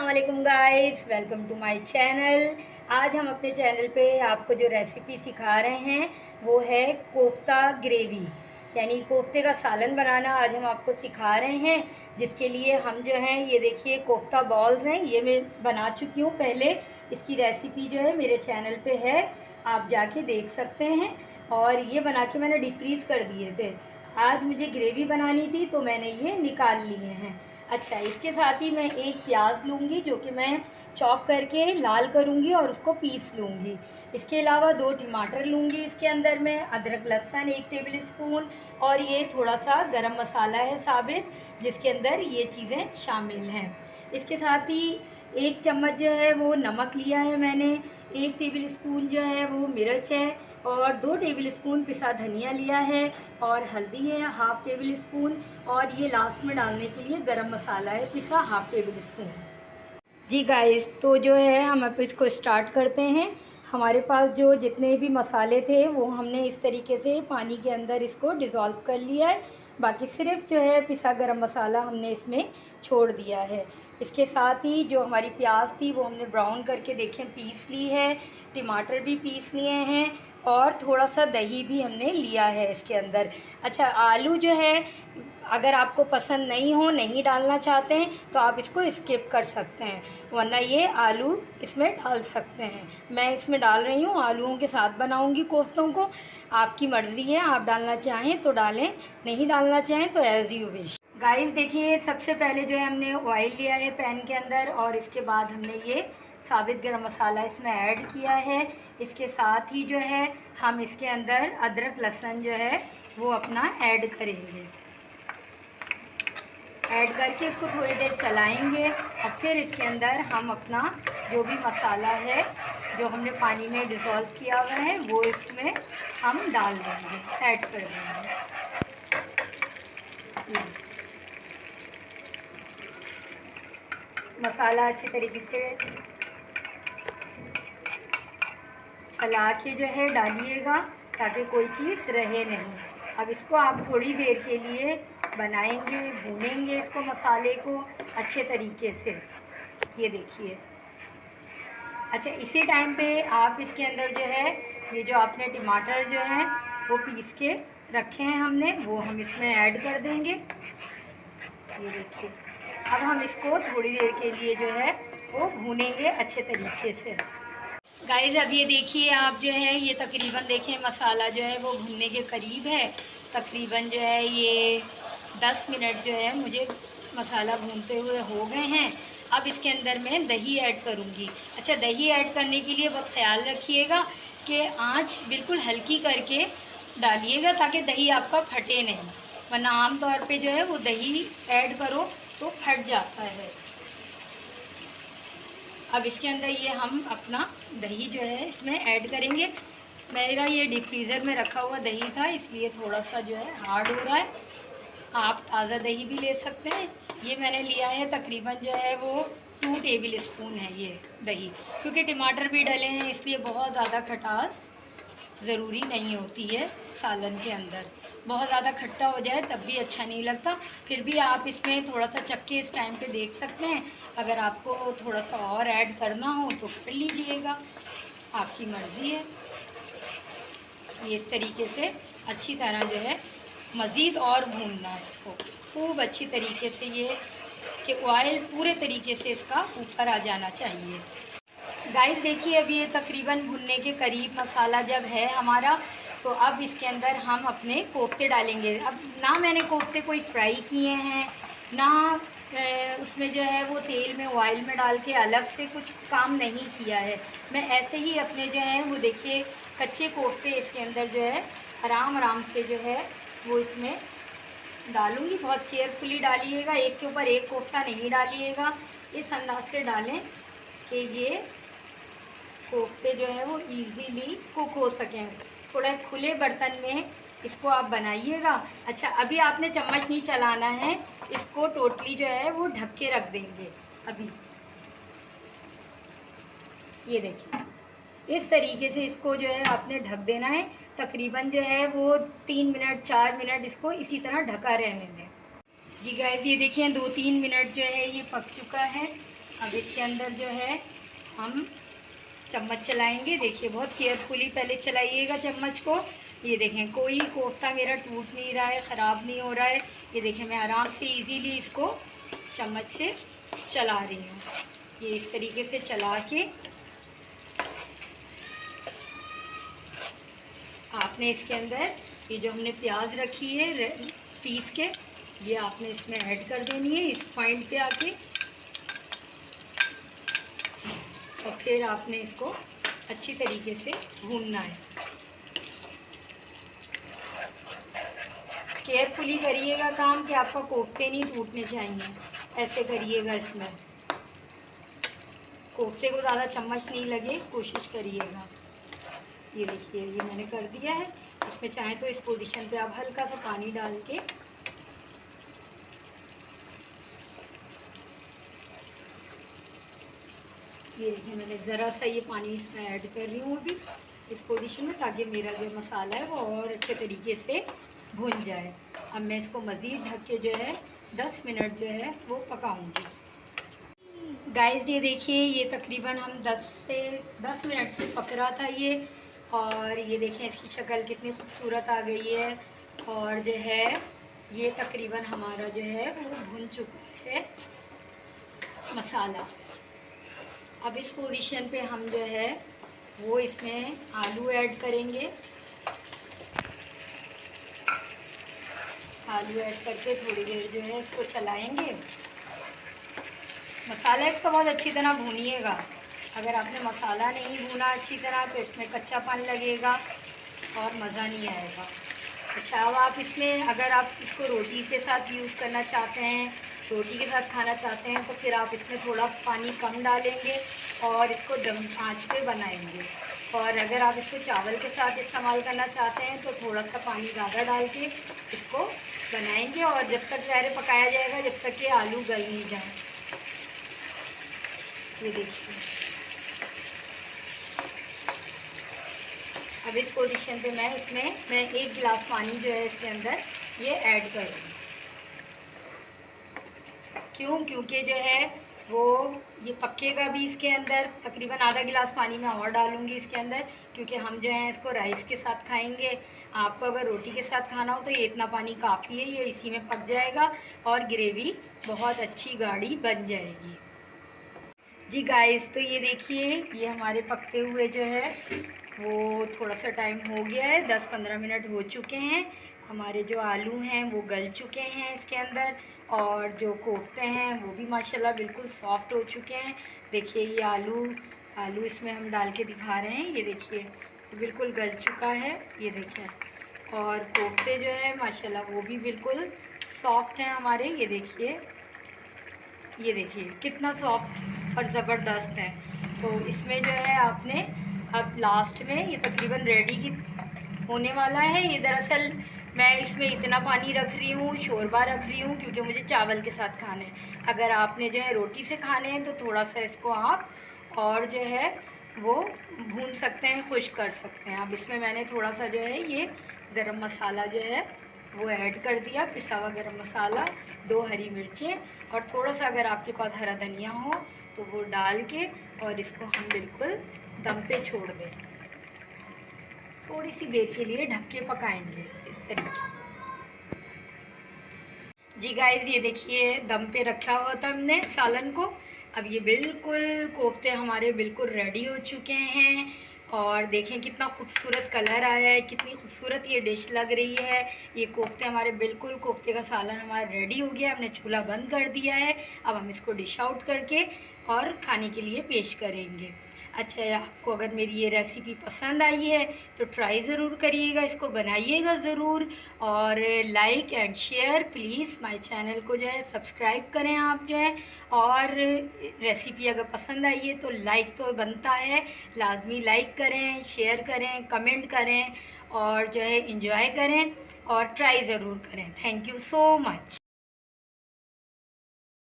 अस्सलाम वालेकुम guys, welcome to my channel. आज हम अपने चैनल पे आपको जो रेसिपी सिखा रहे हैं वो है कोफ्ता ग्रेवी, यानी कोफ्ते का सालन बनाना आज हम आपको सिखा रहे हैं। जिसके लिए हम जो हैं ये देखिए कोफ्ता बॉल्स हैं, ये मैं बना चुकी हूँ पहले। इसकी रेसिपी जो है मेरे चैनल पे है, आप जाके देख सकते हैं। और ये बना के मैंने डिफ्रीज़ कर दिए थे। आज मुझे ग्रेवी बनानी थी तो मैंने ये निकाल लिए हैं। अच्छा, इसके साथ ही मैं एक प्याज लूँगी जो कि मैं चॉप करके लाल करूँगी और उसको पीस लूँगी। इसके अलावा 2 टमाटर लूँगी, इसके अंदर मैं अदरक लहसुन 1 टेबल स्पून और ये थोड़ा सा गरम मसाला है साबित, जिसके अंदर ये चीज़ें शामिल हैं। इसके साथ ही 1 चम्मच जो है वो नमक लिया है मैंने, 1 टेबल स्पून जो है वो मिर्च है और 2 टेबल स्पून पिसा धनिया लिया है और हल्दी है हाफ़ टेबल स्पून और ये लास्ट में डालने के लिए गरम मसाला है पिसा हाफ़ टेबल स्पून। जी गाइस, तो जो है हम अब इसको स्टार्ट करते हैं। हमारे पास जो जितने भी मसाले थे वो हमने इस तरीके से पानी के अंदर इसको डिज़ोल्व कर लिया है। बाकी सिर्फ जो है पिसा गरम मसाला हमने इसमें छोड़ दिया है। इसके साथ ही जो हमारी प्याज थी वो हमने ब्राउन करके देखें पीस ली है, टमाटर भी पीस लिए हैं और थोड़ा सा दही भी हमने लिया है इसके अंदर। अच्छा, आलू जो है अगर आपको पसंद नहीं हो, नहीं डालना चाहते हैं तो आप इसको स्किप कर सकते हैं, वरना ये आलू इसमें डाल सकते हैं। मैं इसमें डाल रही हूँ, आलूओं के साथ बनाऊँगी कोफ्तों को। आपकी मर्ज़ी है, आप डालना चाहें तो डालें, नहीं डालना चाहें तो एज़ यू विश। गाइस देखिए, सबसे पहले जो है हमने ऑयल लिया है पैन के अंदर और इसके बाद हमने ये साबित गरम मसाला इसमें ऐड किया है। इसके साथ ही जो है हम इसके अंदर अदरक लहसुन जो है वो अपना ऐड करेंगे। ऐड करके इसको थोड़ी देर चलाएंगे और फिर इसके अंदर हम अपना जो भी मसाला है जो हमने पानी में डिज़ोल्व किया हुआ है वो इसमें हम डाल देंगे, ऐड कर देंगे। मसाला अच्छे तरीके से चला के जो है डालिएगा ताकि कोई चीज़ रहे नहीं। अब इसको आप थोड़ी देर के लिए बनाएंगे, भूनेंगे इसको मसाले को अच्छे तरीके से। ये देखिए। अच्छा, इसी टाइम पे आप इसके अंदर जो है ये जो आपने टमाटर जो है वो पीस के रखे हैं हमने, वो हम इसमें ऐड कर देंगे। ये देखिए, अब हम इसको थोड़ी देर के लिए जो है वो भूनेंगे अच्छे तरीके से। गाइस अब ये देखिए, आप जो है ये तकरीबन देखें मसाला जो है वो भुनने के करीब है। तकरीबन जो है ये 10 मिनट जो है मुझे मसाला भूनते हुए हो गए हैं। अब इसके अंदर मैं दही ऐड करूँगी। अच्छा, दही ऐड करने के लिए बस ख्याल रखिएगा कि आँच बिल्कुल हल्की करके डालिएगा ताकि दही आपका फटे नहीं, वरना आम तौर पे जो है वो दही ऐड करो तो फट जाता है। अब इसके अंदर ये हम अपना दही जो है इसमें ऐड करेंगे। मेरा ये डीप फ्रीज़र में रखा हुआ दही था इसलिए थोड़ा सा जो है हार्ड हो रहा है। आप ताज़ा दही भी ले सकते हैं। ये मैंने लिया है तकरीबन जो है वो 2 टेबल स्पून है ये दही, क्योंकि टमाटर भी डले हैं इसलिए बहुत ज़्यादा खटास ज़रूरी नहीं होती है सालन के अंदर। बहुत ज़्यादा खट्टा हो जाए तब भी अच्छा नहीं लगता। फिर भी आप इसमें थोड़ा सा चक्के इस टाइम पे देख सकते हैं, अगर आपको थोड़ा सा और ऐड करना हो तो कर लीजिएगा, आपकी मर्ज़ी है। ये इस तरीके से अच्छी तरह जो है मज़ीद और भूनना है इसको खूब अच्छी तरीके से, ये कि ऑयल पूरे तरीके से इसका ऊपर आ जाना चाहिए। गाइस देखिए, अब ये तकरीबन भुनने के करीब मसाला जब है हमारा, तो अब इसके अंदर हम अपने कोफ्ते डालेंगे। अब ना मैंने कोफ्ते कोई फ्राई किए हैं, ना उसमें जो है वो तेल में ऑयल में डाल के अलग से कुछ काम नहीं किया है। मैं ऐसे ही अपने जो है वो देखिए कच्चे कोफ्ते इसके अंदर जो है आराम आराम से जो है वो इसमें डालूँगी। बहुत केयरफुली डालिएगा, एक के ऊपर एक कोफ्ता नहीं डालिएगा। इस अंदाज से डालें कि ये कोफ्ते जो है वो इजीली कुक हो सकें। थोड़ा खुले बर्तन में इसको आप बनाइएगा। अच्छा, अभी आपने चम्मच नहीं चलाना है, इसको टोटली जो है वो ढक के रख देंगे। अभी ये देखिए इस तरीके से इसको जो है आपने ढक देना है। तकरीबन जो है वो 3 मिनट 4 मिनट इसको इसी तरह ढका रहने दें। जी गाइस, ये देखिए 2-3 मिनट जो है ये पक चुका है। अब इसके अंदर जो है हम चम्मच चलाएंगे। देखिए बहुत केयरफुली पहले चलाइएगा चम्मच को। ये देखें कोई कोफ्ता मेरा टूट नहीं रहा है, ख़राब नहीं हो रहा है। ये देखें मैं आराम से इजीली इसको चम्मच से चला रही हूँ। ये इस तरीके से चला के आपने इसके अंदर ये जो हमने प्याज रखी है पीस के, ये आपने इसमें ऐड कर देनी है इस पॉइंट पे आके। और फिर आपने इसको अच्छी तरीके से भूनना है। केयरफुली करिएगा काम कि आपका कोफ्ते नहीं टूटने चाहिए, ऐसे करिएगा। इसमें कोफ्ते को ज़्यादा चम्मच नहीं लगे, कोशिश करिएगा। ये देखिए ये मैंने कर दिया है। इसमें चाहें तो इस पोजीशन पे आप हल्का सा पानी डाल के ये देखिए मैंने ज़रा सा ये पानी इसमें ऐड कर रही हूँ अभी इस पोजीशन में, ताकि मेरा जो मसाला है वो और अच्छे तरीके से भुन जाए। अब मैं इसको मज़ीद ढक के जो है 10 मिनट जो है वो पकाऊंगी। गाइस ये देखिए ये तकरीबन हम 10 मिनट से पक रहा था ये। और ये देखें इसकी शक्ल कितनी खूबसूरत आ गई है। और जो है ये तकरीबन हमारा जो है वो भुन चुका है मसाला। अब इस पोजीशन पे हम जो है वो इसमें आलू ऐड करेंगे। आलू ऐड करके थोड़ी देर जो है इसको चलाएंगे। मसाला इसको बहुत अच्छी तरह भूनिएगा। अगर आपने मसाला नहीं भूना अच्छी तरह तो इसमें कच्चापन लगेगा और मज़ा नहीं आएगा। अच्छा अब आप इसमें अगर आप इसको रोटी के साथ यूज़ करना चाहते हैं, रोटी के साथ खाना चाहते हैं, तो फिर आप इसमें थोड़ा पानी कम डालेंगे और इसको दम आँच पे बनाएंगे। और अगर आप इसको चावल के साथ इस्तेमाल करना चाहते हैं तो थोड़ा सा पानी ज़्यादा डाल के इसको बनाएंगे। और जब तक ज़ाहिर पकाया जाएगा जब तक कि आलू गल नहीं जाए। ये देखिए अब इस पोजीशन पे मैं 1 गिलास पानी जो है इसके अंदर ये ऐड करूँगी। क्योंकि जो है वो ये पक्केगा भी इसके अंदर। तकरीबन आधा गिलास पानी मैं और डालूँगी इसके अंदर, क्योंकि हम जो है इसको राइस के साथ खाएंगे। आपको अगर रोटी के साथ खाना हो तो ये इतना पानी काफ़ी है, ये इसी में पक जाएगा और ग्रेवी बहुत अच्छी गाढ़ी बन जाएगी। जी गाइस तो ये देखिए ये हमारे पकते हुए जो है वो थोड़ा सा टाइम हो गया है, 10-15 मिनट हो चुके हैं। हमारे जो आलू हैं वो गल चुके हैं इसके अंदर, और जो कोफ्ते हैं वो भी माशाल्लाह बिल्कुल सॉफ्ट हो चुके हैं। देखिए ये आलू इसमें हम डाल के दिखा रहे हैं। ये देखिए ये बिल्कुल गल चुका है, ये देखिए। और कोफ्ते जो है माशाल्लाह वो भी बिल्कुल सॉफ्ट हैं हमारे। ये देखिए कितना सॉफ्ट और ज़बरदस्त है। तो इसमें जो है आपने अब लास्ट में ये तकरीबन रेडी की होने वाला है। ये दरअसल मैं इसमें इतना पानी रख रही हूँ, शोरबा रख रही हूँ, क्योंकि मुझे चावल के साथ खाने हैं। अगर आपने जो है रोटी से खाने हैं तो थोड़ा सा इसको आप और जो है वो भून सकते हैं, खुश्क कर सकते हैं। अब इसमें मैंने थोड़ा सा जो है ये गरम मसाला जो है वो ऐड कर दिया, पिसा हुआ गरम मसाला, 2 हरी मिर्चें और थोड़ा सा अगर आपके पास हरा धनिया हो तो वो डाल के और इसको हम बिल्कुल दम पे छोड़ दें। थोड़ी सी देर के लिए ढक के पकाएंगे इस तरीके से। जी गाइस ये देखिए दम पे रखा हुआ था हमने सालन को। अब ये बिल्कुल कोफ्ते हमारे बिल्कुल रेडी हो चुके हैं। और देखें कितना खूबसूरत कलर आया है, कितनी खूबसूरत ये डिश लग रही है। ये कोफ्ते हमारे बिल्कुल कोफ्ते का सालन हमारा रेडी हो गया। हमने चूल्हा बंद कर दिया है। अब हम इसको डिश आउट करके और खाने के लिए पेश करेंगे। अच्छा आपको अगर मेरी ये रेसिपी पसंद आई है तो ट्राई ज़रूर करिएगा, इसको बनाइएगा ज़रूर। और like and share please my channel को जो है सब्सक्राइब करें आप जो है। और रेसिपी अगर पसंद आई है तो लाइक तो बनता है, लाजमी लाइक करें, शेयर करें, कमेंट करें और जो है इंजॉय करें और ट्राई ज़रूर करें। Thank you so much.